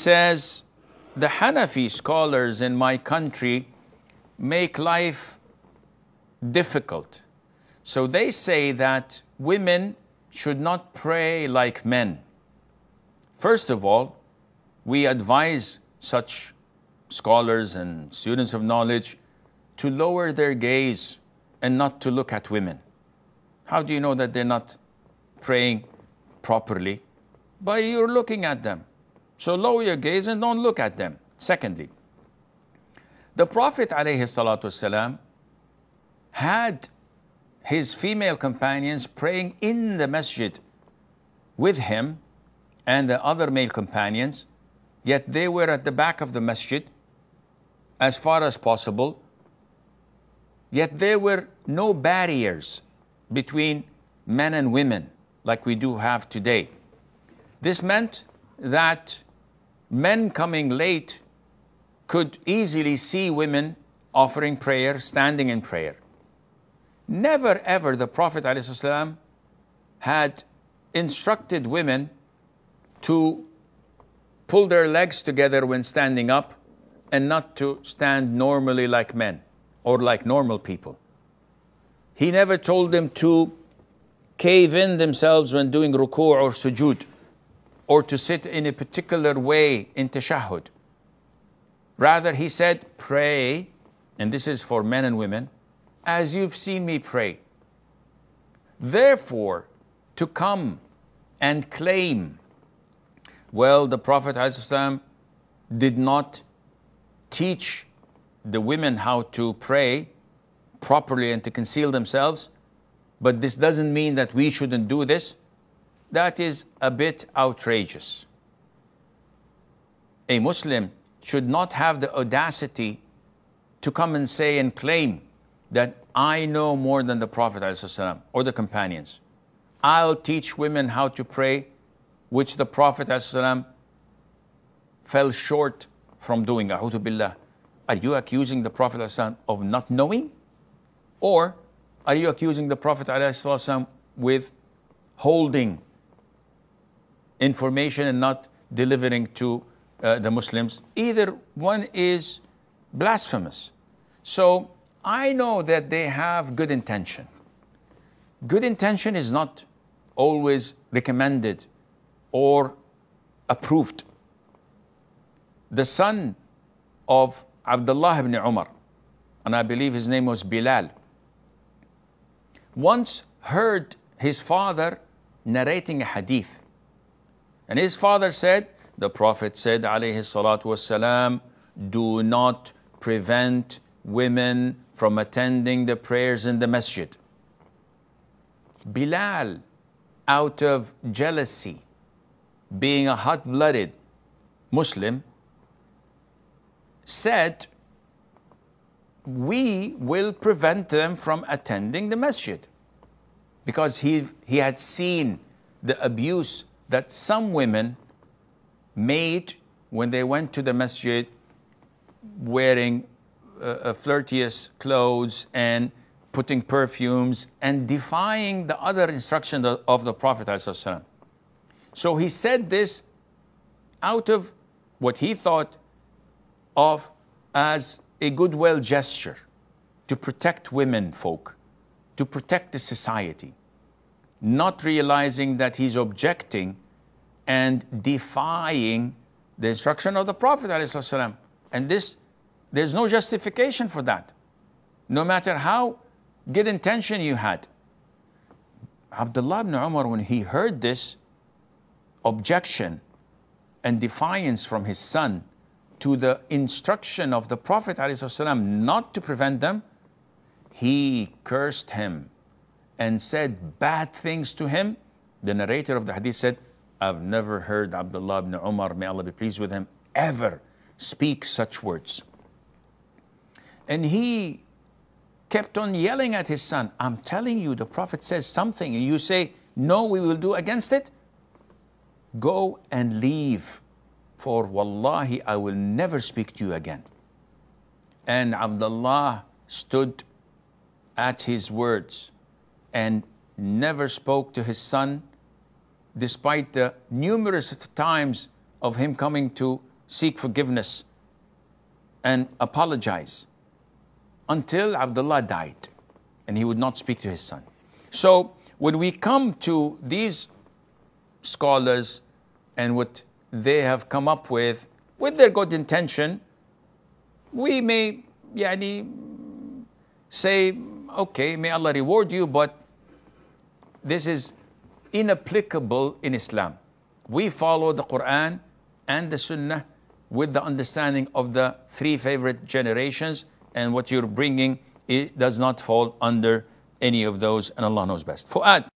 says, the Hanafi scholars in my country make life difficult. So they say that women should not pray like men. First of all, we advise such scholars and students of knowledge to lower their gaze and not to look at women. How do you know that they're not praying properly? By you're looking at them. So lower your gaze and don't look at them. Secondly, the Prophet ﷺ had his female companions praying in the masjid with him and the other male companions, yet they were at the back of the masjid as far as possible, yet there were no barriers between men and women like we do have today. This meant that men coming late could easily see women offering prayer, standing in prayer. Never ever the Prophet ﷺ had instructed women to pull their legs together when standing up and not to stand normally like men or like normal people. He never told them to cave in themselves when doing ruku' or sujood, or to sit in a particular way in tashahhud. Rather, he said, pray, and this is for men and women, as you've seen me pray. Therefore, to come and claim, well, the Prophet ﷺ did not teach the women how to pray properly and to conceal themselves, but this doesn't mean that we shouldn't do this. That is a bit outrageous. A Muslim should not have the audacity to come and say and claim that I know more than the Prophet ﷺ or the companions. I'll teach women how to pray, which the Prophet ﷺ fell short from doing. A'udhu billah. Are you accusing the Prophet ﷺ of not knowing? Or are you accusing the Prophet ﷺ with holding information and not delivering to the Muslims? Either one is blasphemous. So I know that they have good intention. Good intention is not always recommended or approved. The son of Abdullah ibn Umar, and I believe his name was Bilal, once heard his father narrating a hadith. And his father said, the Prophet said, alayhi salatu wasalam, do not prevent women from attending the prayers in the masjid. Bilal, out of jealousy, being a hot-blooded Muslim, said, we will prevent them from attending the masjid. Because he had seen the abuse that some women made when they went to the masjid wearing flirtatious clothes and putting perfumes and defying the other instruction of the Prophet ﷺ. So he said this out of what he thought of as a goodwill gesture to protect women folk, to protect the society, not realizing that he's objecting and defying the instruction of the Prophet ﷺ. And this, there's no justification for that, no matter how good intention you had. Abdullah ibn Umar, when he heard this objection and defiance from his son to the instruction of the Prophet ﷺ not to prevent them, he cursed him and said bad things to him. The narrator of the hadith said, I've never heard Abdullah ibn Umar, may Allah be pleased with him, ever speak such words. And he kept on yelling at his son, I'm telling you, the Prophet says something, and you say, no, we will do against it. Go and leave, for wallahi, I will never speak to you again. And Abdullah stood at his words and never spoke to his son, despite the numerous times of him coming to seek forgiveness and apologize until Abdullah died, and he would not speak to his son. So when we come to these scholars and what they have come up with their good intention, we may say, okay, may Allah reward you, but this is inapplicable in Islam. We follow the Quran and the Sunnah with the understanding of the three favorite generations, and what you're bringing, it does not fall under any of those, and Allah knows best. Fuad.